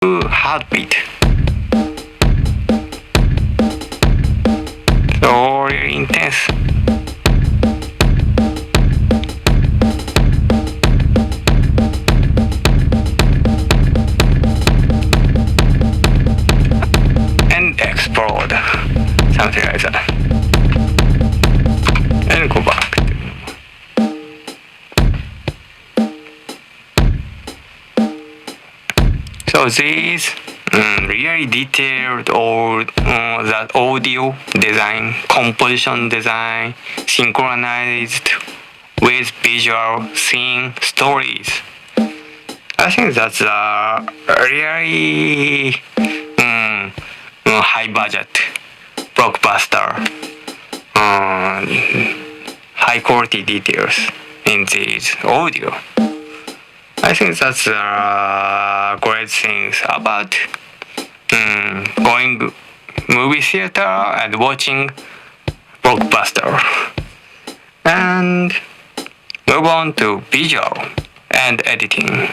heartbeat. So really intense. And explode. Something like that. And go back. So these really detailed all that audio design, composition design, synchronized with visual scene stories. I think that's a really high budget blockbuster. High quality details in this audio. I think that's great things about going movie theater and watching blockbuster. And move on to visual and editing.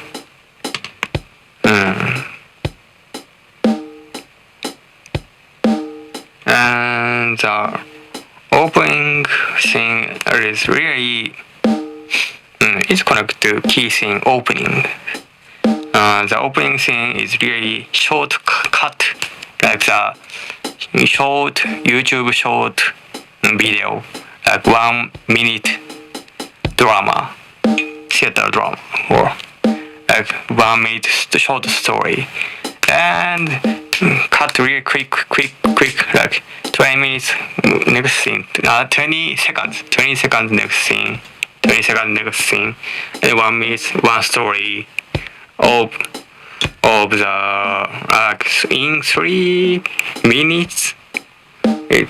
And the opening scene is really it's connected to key scene opening. The opening scene is really short cut, like the short YouTube short video, like 1 minute drama, theater drama, or like 1 minute short story, and cut really quick, like 20 minutes next scene, 20 seconds next scene. 20 seconds next scene, and 1 minute, one story of the in 3 minutes. It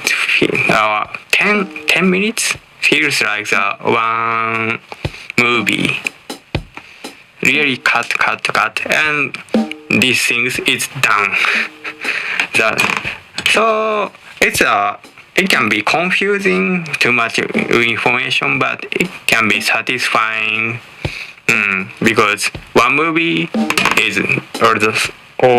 10 minutes feels like the one movie. Really cut, and these things is done. So it can be confusing, too much information, but it can be satisfying because one movie is, or